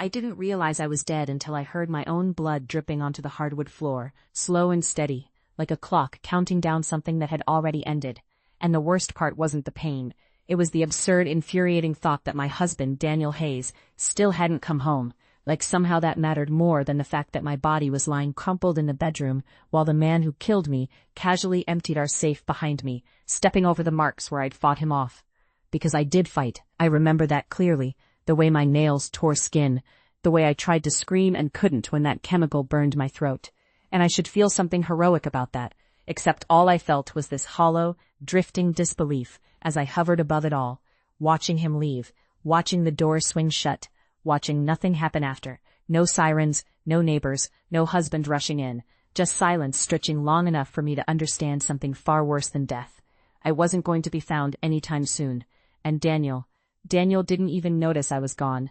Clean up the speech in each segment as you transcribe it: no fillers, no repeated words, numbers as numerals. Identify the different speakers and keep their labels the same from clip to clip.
Speaker 1: I didn't realize I was dead until I heard my own blood dripping onto the hardwood floor, slow and steady, like a clock counting down something that had already ended. And the worst part wasn't the pain. It was the absurd, infuriating thought that my husband, Daniel Hayes, still hadn't come home, like somehow that mattered more than the fact that my body was lying crumpled in the bedroom while the man who killed me casually emptied our safe behind me, stepping over the marks where I'd fought him off. Because I did fight, I remember that clearly, the way my nails tore skin, the way I tried to scream and couldn't when that chemical burned my throat. And I should feel something heroic about that, except all I felt was this hollow, drifting disbelief as I hovered above it all, watching him leave, watching the door swing shut, watching nothing happen after, no sirens, no neighbors, no husband rushing in, just silence stretching long enough for me to understand something far worse than death. I wasn't going to be found anytime soon, and Daniel didn't even notice I was gone.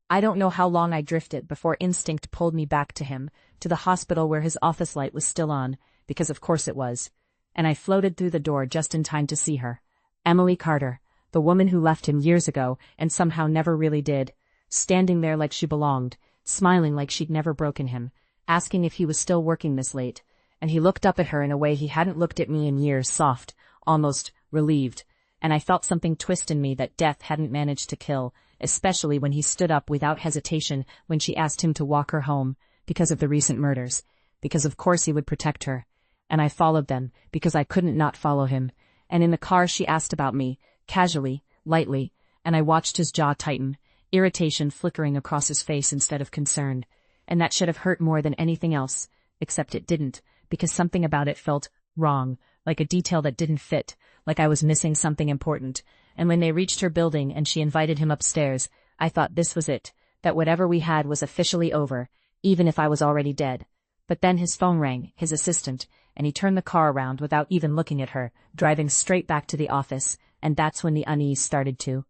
Speaker 1: I don't know how long I drifted before instinct pulled me back to him, to the hospital where his office light was still on, because of course it was, and I floated through the door just in time to see her. Emily Carter, the woman who left him years ago and somehow never really did, standing there like she belonged, smiling like she'd never broken him, asking if he was still working this late, and he looked up at her in a way he hadn't looked at me in years, soft, almost relieved, and I felt something twist in me that death hadn't managed to kill, especially when he stood up without hesitation when she asked him to walk her home, because of the recent murders, because of course he would protect her, and I followed them, because I couldn't not follow him. And in the car she asked about me, casually, lightly, and I watched his jaw tighten, irritation flickering across his face instead of concern. And that should have hurt more than anything else, except it didn't, because something about it felt wrong, like a detail that didn't fit, like I was missing something important. And when they reached her building and she invited him upstairs, I thought this was it, that whatever we had was officially over, even if I was already dead. But then his phone rang, his assistant, and he turned the car around without even looking at her, driving straight back to the office, and that's when the unease started to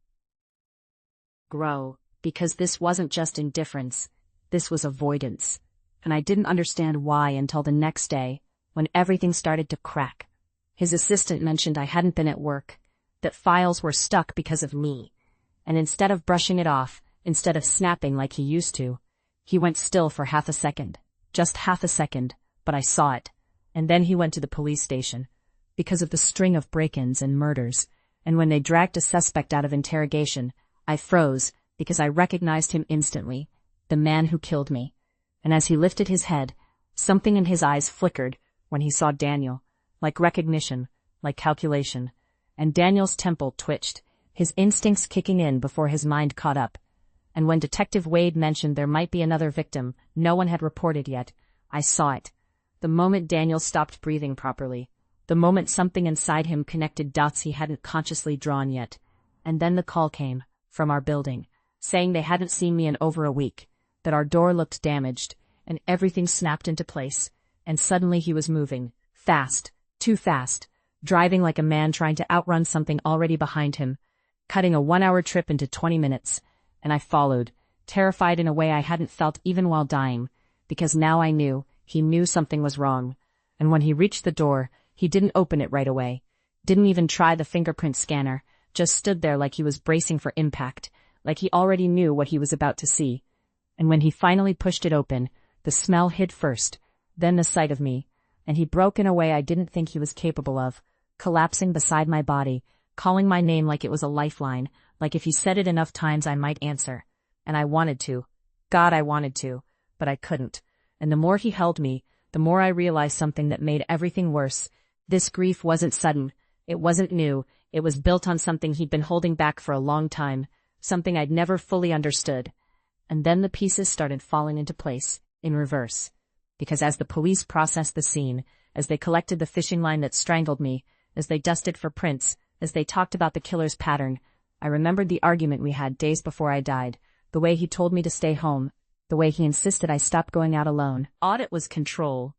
Speaker 1: grow, because this wasn't just indifference, this was avoidance. And I didn't understand why until the next day, when everything started to crack. His assistant mentioned I hadn't been at work, that files were stuck because of me, and instead of brushing it off, instead of snapping like he used to, he went still for half a second, just half a second, but I saw it. And then he went to the police station, because of the string of break-ins and murders, and when they dragged a suspect out of interrogation, I froze, because I recognized him instantly, the man who killed me. And as he lifted his head, something in his eyes flickered when he saw Daniel, like recognition, like calculation, and Daniel's temple twitched, his instincts kicking in before his mind caught up. And when Detective Wade mentioned there might be another victim no one had reported yet, I saw it. The moment Daniel stopped breathing properly, the moment something inside him connected dots he hadn't consciously drawn yet. And then the call came, from our building, saying they hadn't seen me in over a week, that our door looked damaged, and everything snapped into place, and suddenly he was moving, fast, too fast, driving like a man trying to outrun something already behind him, cutting a 1-hour trip into 20 minutes, and I followed, terrified in a way I hadn't felt even while dying, because now I knew, he knew something was wrong. And when he reached the door, he didn't open it right away, didn't even try the fingerprint scanner, just stood there like he was bracing for impact, like he already knew what he was about to see. And when he finally pushed it open, the smell hit first, then the sight of me, and he broke in a way I didn't think he was capable of, collapsing beside my body, calling my name like it was a lifeline, like if he said it enough times I might answer. And I wanted to. God, I wanted to, but I couldn't. And the more he held me, the more I realized something that made everything worse. This grief wasn't sudden. It wasn't new. It was built on something he'd been holding back for a long time, something I'd never fully understood. And then the pieces started falling into place, in reverse. Because as the police processed the scene, as they collected the fishing line that strangled me, as they dusted for prints, as they talked about the killer's pattern, I remembered the argument we had days before I died, the way he told me to stay home, the way he insisted I stop going out alone. Thought it was control.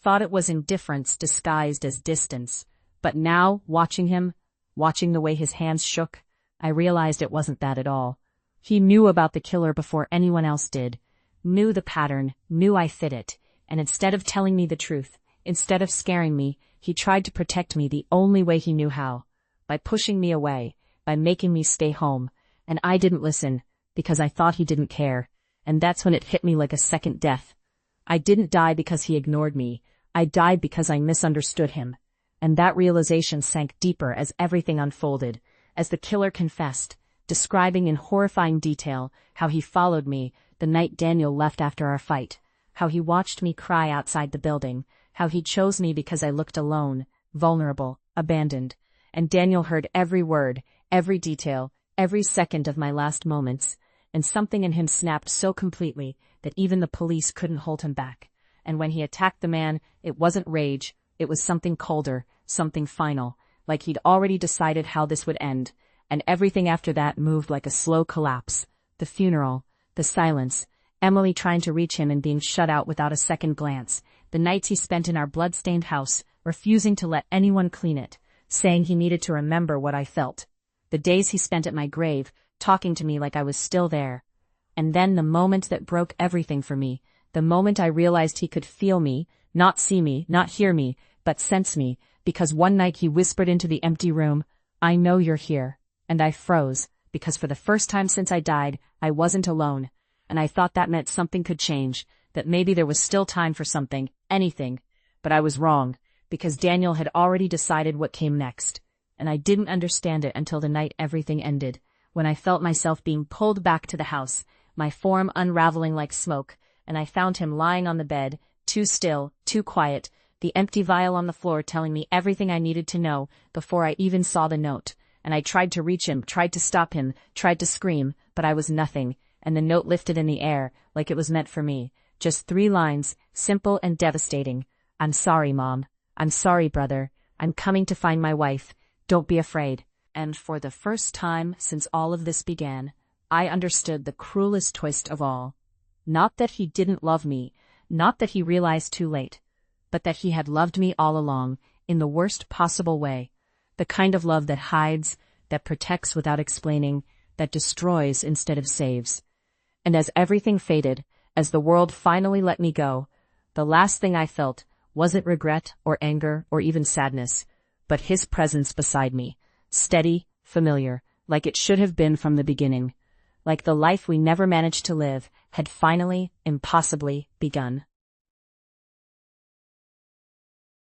Speaker 1: Thought it was indifference disguised as distance. But now, watching him, watching the way his hands shook, I realized it wasn't that at all. He knew about the killer before anyone else did, knew the pattern, knew I fit it, and instead of telling me the truth, instead of scaring me, he tried to protect me the only way he knew how, by pushing me away, by making me stay home, and I didn't listen, because I thought he didn't care. and that's when it hit me like a second death. I didn't die because he ignored me. I died because I misunderstood him. And that realization sank deeper as everything unfolded, as the killer confessed, describing in horrifying detail how he followed me the night Daniel left after our fight, how he watched me cry outside the building, how he chose me because I looked alone, vulnerable, abandoned, and Daniel heard every word, every detail, every second of my last moments, and something in him snapped so completely that even the police couldn't hold him back. And when he attacked the man, it wasn't rage, it was something colder, something final, like he'd already decided how this would end, and everything after that moved like a slow collapse. The funeral, the silence, Emily trying to reach him and being shut out without a second glance, the nights he spent in our blood-stained house, refusing to let anyone clean it, saying he needed to remember what I felt. The days he spent at my grave, talking to me like I was still there. And then the moment that broke everything for me, the moment I realized he could feel me, not see me, not hear me, but sense me, because one night he whispered into the empty room, "I know you're here." And I froze, because for the first time since I died, I wasn't alone, and I thought that meant something could change, that maybe there was still time for something, anything. But I was wrong, because Daniel had already decided what came next, and I didn't understand it until the night everything ended, when I felt myself being pulled back to the house, my form unraveling like smoke, and I found him lying on the bed, too still, too quiet, the empty vial on the floor telling me everything I needed to know before I even saw the note. And I tried to reach him, tried to stop him, tried to scream, but I was nothing, and the note lifted in the air, like it was meant for me. Just 3 lines, simple and devastating. "I'm sorry, Mom. I'm sorry, brother. I'm coming to find my wife. Don't be afraid." And for the first time since all of this began, I understood the cruelest twist of all. Not that he didn't love me, not that he realized too late, but that he had loved me all along, in the worst possible way. The kind of love that hides, that protects without explaining, that destroys instead of saves. And as everything faded, as the world finally let me go, the last thing I felt wasn't regret or anger or even sadness, but his presence beside me, steady, familiar, like it should have been from the beginning, like the life we never managed to live had finally, impossibly begun.